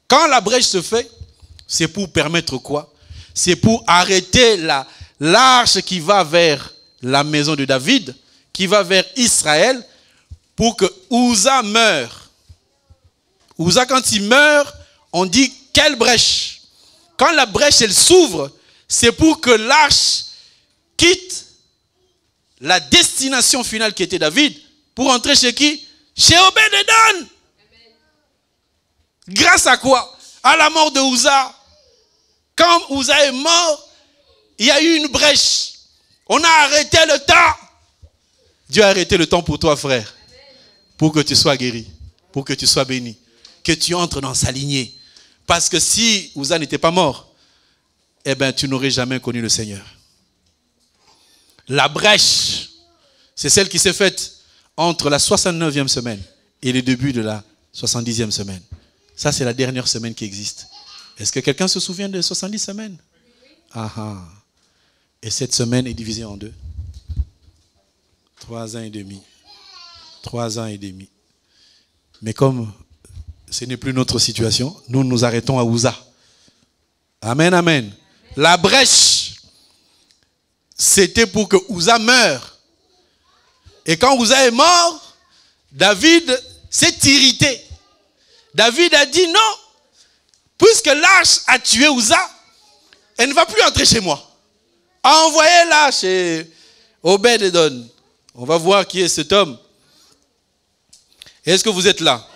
Quand la brèche se fait, c'est pour permettre quoi? C'est pour arrêter l'arche qui va vers la maison de David, qui va vers Israël, pour que Ouza meure. Ouza, quand il meurt, on dit quelle brèche? Quand la brèche, elle s'ouvre, c'est pour que l'arche quitte la destination finale qui était David pour entrer chez qui? Chez Obed-Edom. Grâce à quoi? À la mort de Uza. Quand Uza est mort, il y a eu une brèche. On a arrêté le temps. Dieu a arrêté le temps pour toi, frère. Pour que tu sois guéri. Pour que tu sois béni. Que tu entres dans sa lignée. Parce que si Uza n'était pas mort, eh bien, tu n'aurais jamais connu le Seigneur. La brèche, c'est celle qui s'est faite entre la 69e semaine et le début de la 70e semaine. Ça, c'est la dernière semaine qui existe. Est-ce que quelqu'un se souvient des 70 semaines? Ah ah. Et cette semaine est divisée en deux. 3 ans et demi. 3 ans et demi. Mais comme ce n'est plus notre situation, nous nous arrêtons à Uza. Amen, amen. La brèche, c'était pour que Uza meure. Et quand Uza est mort, David s'est irrité. David a dit non, puisque l'arche a tué Uza, elle ne va plus entrer chez moi. Envoyez-la chez Obed-Edom. On va voir qui est cet homme. Est-ce que vous êtes là?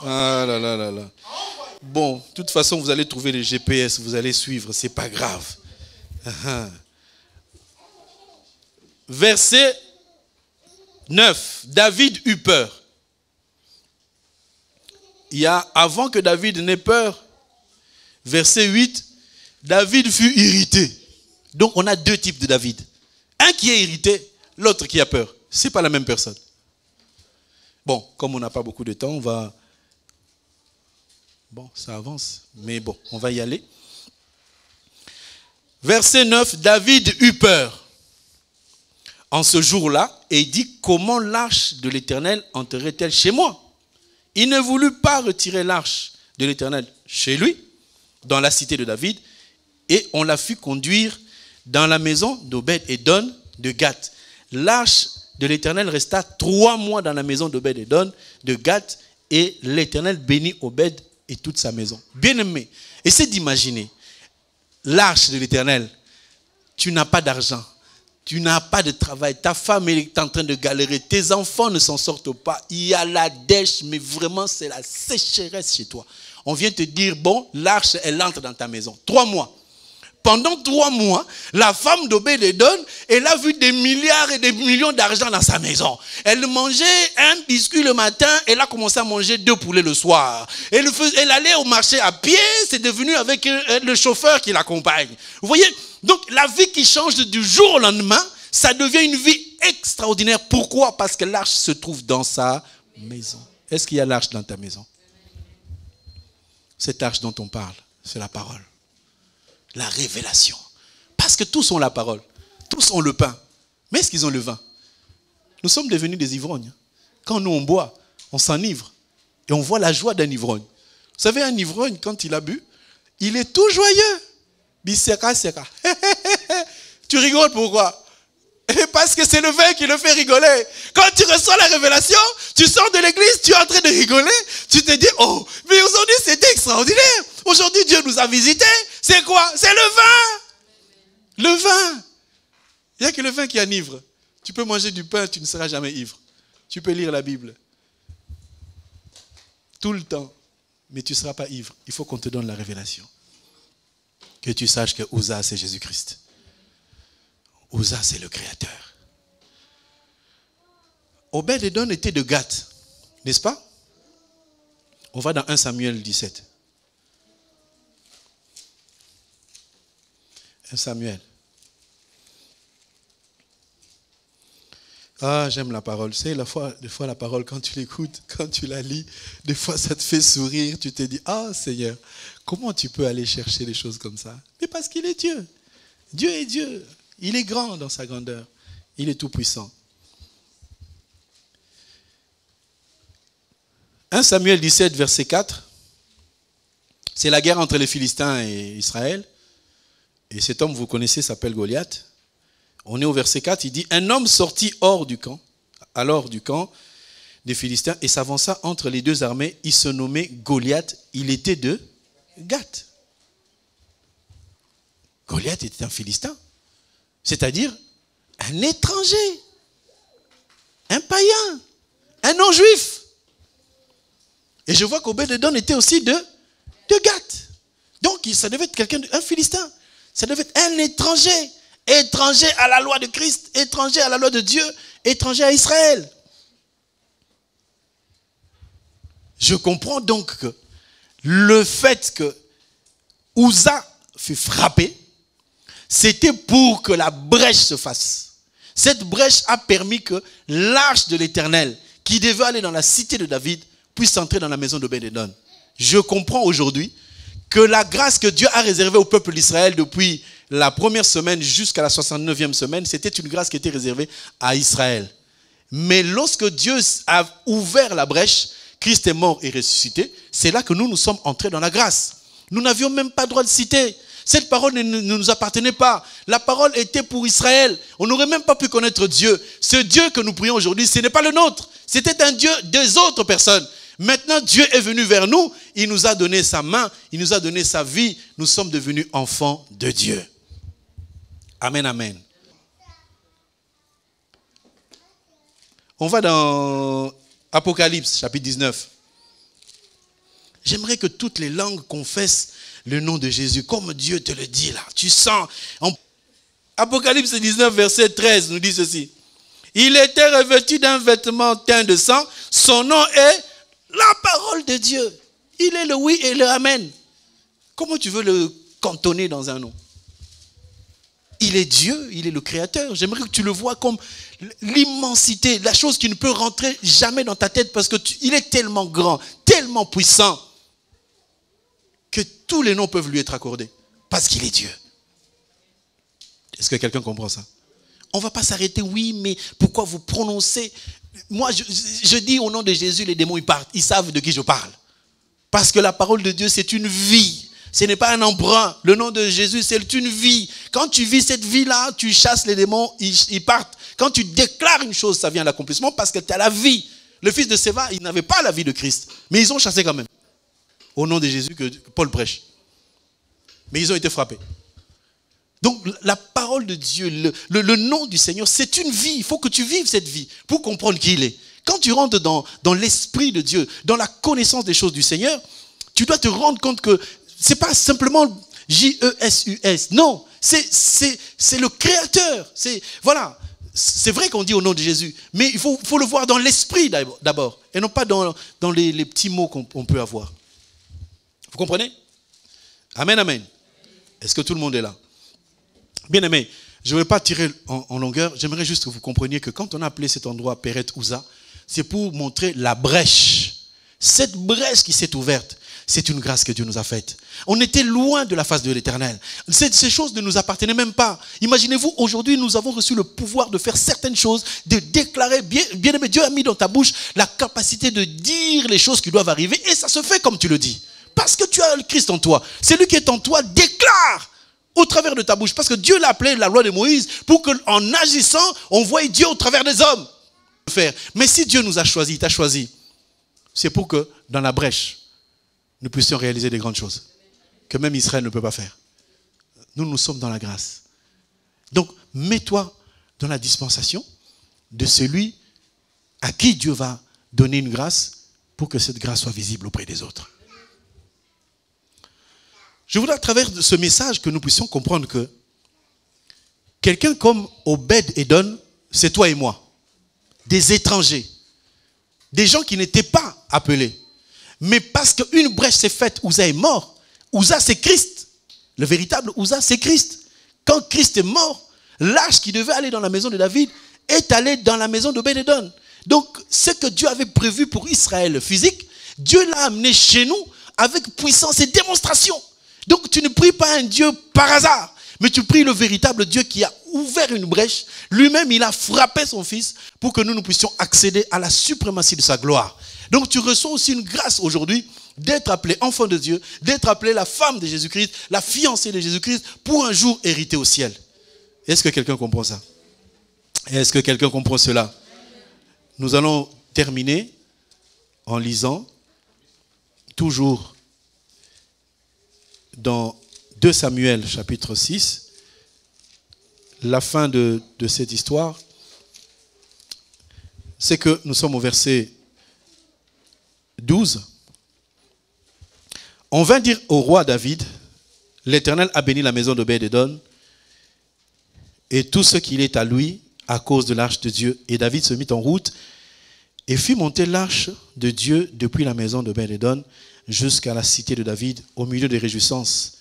Ah là là là là. Bon, de toute façon, vous allez trouver les GPS, vous allez suivre, c'est pas grave. Verset 9. David eut peur. Il y a, avant que David n'ait peur, verset 8, David fut irrité. Donc on a deux types de David. Un qui est irrité, l'autre qui a peur. Ce n'est pas la même personne. Bon, comme on n'a pas beaucoup de temps, on va... Bon, ça avance, mais bon, on va y aller. Verset 9, David eut peur en ce jour-là et dit, comment l'arche de l'Éternel entrerait-elle chez moi? Il ne voulut pas retirer l'arche de l'Éternel chez lui, dans la cité de David, et on la fit conduire dans la maison d'Obed-Edom de Gath. L'arche de l'Éternel resta 3 mois dans la maison d'Obed-Edom de Gath, et l'Éternel bénit Obed et toute sa maison. Bien-aimé, essaie d'imaginer l'arche de l'Éternel. Tu n'as pas d'argent. Tu n'as pas de travail. Ta femme est en train de galérer. Tes enfants ne s'en sortent pas. Il y a la dèche, mais vraiment, c'est la sécheresse chez toi. On vient te dire, bon, l'arche, elle entre dans ta maison. 3 mois. Pendant 3 mois, la femme d'Obed-Edom, elle a vu des milliards et des millions d'argent dans sa maison. Elle mangeait un biscuit le matin, elle a commencé à manger 2 poulets le soir. Elle allait au marché à pied, c'est devenu avec le chauffeur qui l'accompagne. Vous voyez? Donc la vie qui change du jour au lendemain, ça devient une vie extraordinaire. Pourquoi? Parce que l'arche se trouve dans sa maison. Est-ce qu'il y a l'arche dans ta maison? Cette arche dont on parle, c'est la parole. La révélation. Parce que tous ont la parole. Tous ont le pain. Mais est-ce qu'ils ont le vin? Nous sommes devenus des ivrognes. Quand nous on boit, on s'enivre. Et on voit la joie d'un ivrogne. Vous savez, un ivrogne, quand il a bu, il est tout joyeux. Biseka, seka. Tu rigoles pourquoi? Parce que c'est le vin qui le fait rigoler. Quand tu reçois la révélation, tu sors de l'église, tu es en train de rigoler. Tu te dis, oh, mais aujourd'hui c'était extraordinaire. Aujourd'hui Dieu nous a visités. C'est quoi? C'est le vin. Le vin. Il n'y a que le vin qui enivre. Tu peux manger du pain, tu ne seras jamais ivre. Tu peux lire la Bible. Tout le temps. Mais tu ne seras pas ivre. Il faut qu'on te donne la révélation. Que tu saches que Uza, c'est Jésus-Christ. Uza, c'est le Créateur. Obed-Edom était de Gath, n'est-ce pas? On va dans 1 Samuel 17. 1 Samuel. Ah, j'aime la parole. Tu sais, des fois la parole, quand tu l'écoutes, quand tu la lis, des fois ça te fait sourire. Tu te dis, ah Seigneur, comment tu peux aller chercher des choses comme ça? Mais parce qu'il est Dieu. Dieu est Dieu. Il est grand dans sa grandeur. Il est tout puissant. 1 Samuel 17, verset 4. C'est la guerre entre les Philistins et Israël. Et cet homme, vous connaissez, s'appelle Goliath. On est au verset 4, il dit, un homme sortit du camp des Philistins et s'avança entre les deux armées. Il se nommait Goliath. Il était de Gath. Goliath était un Philistin. C'est-à-dire un étranger, un païen, un non-juif. Et je vois qu'Obed-Édom était aussi de Gath. Donc ça devait être quelqu'un, un Philistin. Ça devait être un étranger. Étranger à la loi de Christ, étranger à la loi de Dieu, étranger à Israël. Je comprends donc que le fait que Uza fut frappé, c'était pour que la brèche se fasse. Cette brèche a permis que l'arche de l'Éternel, qui devait aller dans la cité de David, puisse entrer dans la maison d'Obed-Édom. Je comprends aujourd'hui que la grâce que Dieu a réservée au peuple d'Israël depuis la première semaine jusqu'à la 69e semaine, c'était une grâce qui était réservée à Israël. Mais lorsque Dieu a ouvert la brèche, Christ est mort et ressuscité, c'est là que nous sommes entrés dans la grâce. Nous n'avions même pas droit de citer. Cette parole ne nous appartenait pas. La parole était pour Israël. On n'aurait même pas pu connaître Dieu. Ce Dieu que nous prions aujourd'hui, ce n'est pas le nôtre. C'était un Dieu des autres personnes. Maintenant, Dieu est venu vers nous. Il nous a donné sa main. Il nous a donné sa vie. Nous sommes devenus enfants de Dieu. Amen, amen. On va dans Apocalypse, chapitre 19. J'aimerais que toutes les langues confessent le nom de Jésus, comme Dieu te le dit là. Tu sens. Apocalypse 19, verset 13 nous dit ceci. Il était revêtu d'un vêtement teint de sang. Son nom est la parole de Dieu. Il est le oui et le amen. Comment tu veux le cantonner dans un nom? Il est Dieu, il est le créateur. J'aimerais que tu le vois comme l'immensité, la chose qui ne peut rentrer jamais dans ta tête parce qu'il est tellement grand, tellement puissant que tous les noms peuvent lui être accordés parce qu'il est Dieu. Est-ce que quelqu'un comprend ça? On ne va pas s'arrêter, oui, mais pourquoi vous prononcez? Moi, je dis au nom de Jésus, les démons, ils partent. Ils savent de qui je parle. Parce que la parole de Dieu, c'est une vie. Ce n'est pas un emprunt. Le nom de Jésus, c'est une vie. Quand tu vis cette vie-là, tu chasses les démons, ils partent. Quand tu déclares une chose, ça vient à l'accomplissement parce que tu as la vie. Le fils de Séva, il n'avait pas la vie de Christ. Mais ils ont chassé quand même. Au nom de Jésus que Paul prêche. Mais ils ont été frappés. Donc la parole de Dieu, le nom du Seigneur, c'est une vie. Il faut que tu vives cette vie pour comprendre qui il est. Quand tu rentres dans l'esprit de Dieu, dans la connaissance des choses du Seigneur, tu dois te rendre compte que ce n'est pas simplement J-E-S-U-S. Non, c'est le Créateur. Voilà. C'est vrai qu'on dit au nom de Jésus, mais il faut le voir dans l'esprit d'abord, et non pas dans les petits mots qu'on peut avoir. Vous comprenez? Amen, amen. Est-ce que tout le monde est là? Bien aimé, je ne vais pas tirer en longueur, j'aimerais juste que vous compreniez que quand on a appelé cet endroit Peret Uza, c'est pour montrer la brèche. Cette brèche qui s'est ouverte, c'est une grâce que Dieu nous a faite. On était loin de la face de l'Éternel. Ces choses ne nous appartenaient même pas. Imaginez-vous, aujourd'hui, nous avons reçu le pouvoir de faire certaines choses, de déclarer, bien aimé, Dieu a mis dans ta bouche la capacité de dire les choses qui doivent arriver, et ça se fait comme tu le dis. Parce que tu as le Christ en toi. Celui qui est en toi déclare au travers de ta bouche. Parce que Dieu l'a appelé la loi de Moïse pour qu'en agissant, on voie Dieu au travers des hommes. Mais si Dieu nous a choisis, il t'a choisi, c'est pour que dans la brèche, nous puissions réaliser des grandes choses que même Israël ne peut pas faire. Nous sommes dans la grâce. Donc, mets-toi dans la dispensation de celui à qui Dieu va donner une grâce pour que cette grâce soit visible auprès des autres. Je voudrais à travers ce message que nous puissions comprendre que quelqu'un comme Obed-Édom, c'est toi et moi. Des étrangers. Des gens qui n'étaient pas appelés. Mais parce qu'une brèche s'est faite, Uza est mort. Uza, c'est Christ. Le véritable Uza, c'est Christ. Quand Christ est mort, l'arche qui devait aller dans la maison de David est allé dans la maison d'Obed-Édom. Donc, ce que Dieu avait prévu pour Israël physique, Dieu l'a amené chez nous avec puissance et démonstration. Donc, tu ne pries pas un Dieu par hasard, mais tu pries le véritable Dieu qui a ouvert une brèche. Lui-même, il a frappé son Fils pour que nous puissions accéder à la suprématie de sa gloire. Donc, tu reçois aussi une grâce aujourd'hui d'être appelé enfant de Dieu, d'être appelé la femme de Jésus-Christ, la fiancée de Jésus-Christ, pour un jour hériter au ciel. Est-ce que quelqu'un comprend ça? Est-ce que quelqu'un comprend cela? Nous allons terminer en lisant toujours dans 2 Samuel, chapitre 6, la fin de cette histoire, c'est que nous sommes au verset 12. On vint dire au roi David, l'Éternel a béni la maison d'Obed-Édom et tout ce qu'il est à lui à cause de l'arche de Dieu. Et David se mit en route et fit monter l'arche de Dieu depuis la maison d'Obed-Édom jusqu'à la cité de David au milieu des réjouissances.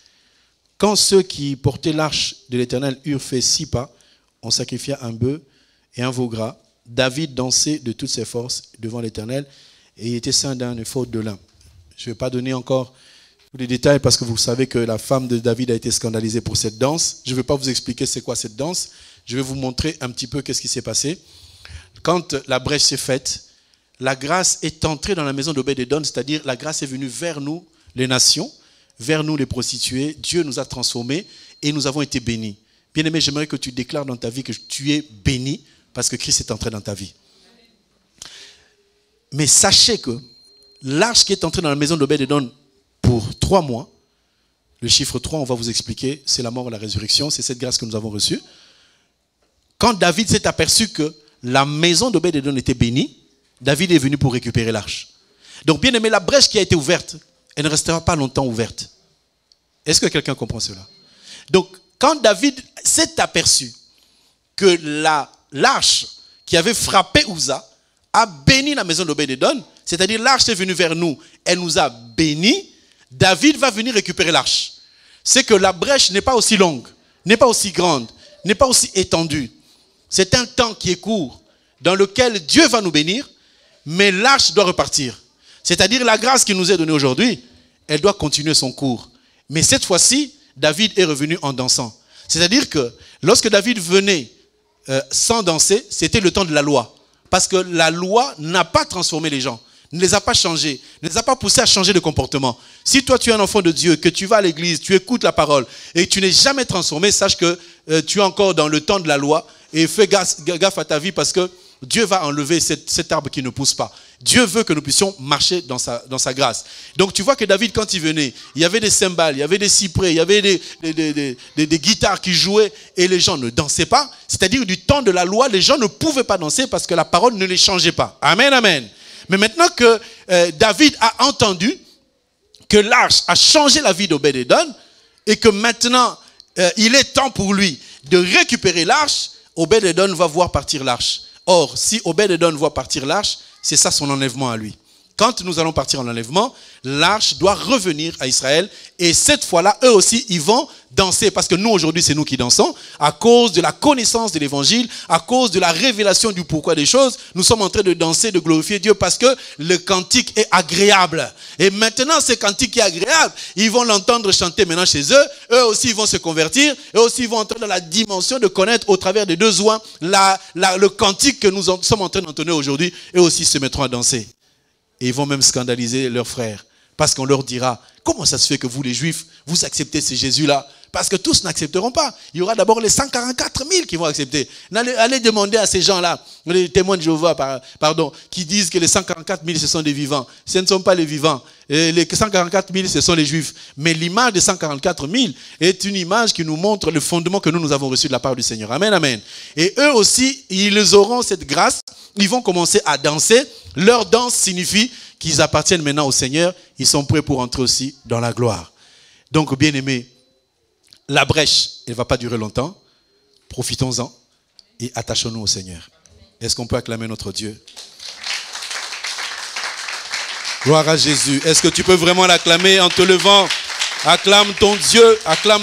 Quand ceux qui portaient l'arche de l'Éternel eurent fait 6 pas, on sacrifia un bœuf et un veau gras. David dansait de toutes ses forces devant l'Éternel et il était ceint d'un éphod de lin. Je ne vais pas donner encore tous les détails parce que vous savez que la femme de David a été scandalisée pour cette danse. Je ne vais pas vous expliquer c'est quoi cette danse. Je vais vous montrer un petit peu qu'est-ce qui s'est passé. Quand la brèche s'est faite, la grâce est entrée dans la maison d'Obed-Édom, c'est-à-dire la grâce est venue vers nous, les nations, vers nous les prostituées. Dieu nous a transformés et nous avons été bénis. Bien-aimé, j'aimerais que tu déclares dans ta vie que tu es béni parce que Christ est entré dans ta vie. Mais sachez que l'arche qui est entrée dans la maison d'Obed-Édom pour 3 mois, le chiffre 3, on va vous expliquer, c'est la mort et la résurrection, c'est cette grâce que nous avons reçue. Quand David s'est aperçu que la maison d'Obed-Édom était bénie, David est venu pour récupérer l'arche. Donc, bien aimé, la brèche qui a été ouverte, elle ne restera pas longtemps ouverte. Est-ce que quelqu'un comprend cela? Donc, quand David s'est aperçu que l'arche qui avait frappé Uza a béni la maison d'Obed-Édom, c'est-à-dire l'arche est venue vers nous, elle nous a bénis, David va venir récupérer l'arche. C'est que la brèche n'est pas aussi longue, n'est pas aussi grande, n'est pas aussi étendue. C'est un temps qui est court, dans lequel Dieu va nous bénir, mais l'arche doit repartir. C'est-à-dire la grâce qui nous est donnée aujourd'hui, elle doit continuer son cours. Mais cette fois-ci, David est revenu en dansant. C'est-à-dire que lorsque David venait sans danser, c'était le temps de la loi. Parce que la loi n'a pas transformé les gens, ne les a pas changés, ne les a pas poussés à changer de comportement. Si toi tu es un enfant de Dieu, que tu vas à l'église, tu écoutes la parole et tu n'es jamais transformé, sache que tu es encore dans le temps de la loi et fais gaffe à ta vie parce que Dieu va enlever cet arbre qui ne pousse pas. Dieu veut que nous puissions marcher dans sa grâce. Donc tu vois que David, quand il venait, il y avait des cymbales, il y avait des cyprès, il y avait des guitares qui jouaient et les gens ne dansaient pas. C'est-à-dire du temps de la loi, les gens ne pouvaient pas danser parce que la parole ne les changeait pas. Amen, amen. Mais maintenant que David a entendu que l'arche a changé la vie d'Obed-Édom et que maintenant il est temps pour lui de récupérer l'arche, Obed-Édom va voir partir l'arche. Or, si Obed-Édom voit partir l'arche, c'est ça son enlèvement à lui. Quand nous allons partir en enlèvement, l'arche doit revenir à Israël. Et cette fois-là, eux aussi, ils vont danser. Parce que nous, aujourd'hui, c'est nous qui dansons. À cause de la connaissance de l'évangile, à cause de la révélation du pourquoi des choses, nous sommes en train de danser, de glorifier Dieu parce que le cantique est agréable. Et maintenant, ce cantique qui est agréable, ils vont l'entendre chanter maintenant chez eux. Eux aussi, ils vont se convertir. Eux aussi, ils vont entrer dans la dimension de connaître au travers des 2 oies le cantique que nous sommes en train d'entonner aujourd'hui. Eux aussi se mettront à danser. Et ils vont même scandaliser leurs frères. Parce qu'on leur dira, comment ça se fait que vous les Juifs, vous acceptez ce Jésus-là? Parce que tous n'accepteront pas. Il y aura d'abord les 144 000 qui vont accepter. Allez demander à ces gens-là, les témoins de Jéhovah, qui disent que les 144 000 ce sont des vivants. Ce ne sont pas les vivants. Et les 144 000 ce sont les Juifs. Mais l'image des 144 000 est une image qui nous montre le fondement que nous avons reçu de la part du Seigneur. Amen, amen. Et eux aussi, ils auront cette grâce. Ils vont commencer à danser. Leur danse signifie qu'ils appartiennent maintenant au Seigneur. Ils sont prêts pour entrer aussi dans la gloire. Donc, bien aimés, la brèche, elle ne va pas durer longtemps. Profitons-en et attachons-nous au Seigneur. Est-ce qu'on peut acclamer notre Dieu? Gloire à Jésus. Est-ce que tu peux vraiment l'acclamer en te levant? Acclame ton Dieu, acclame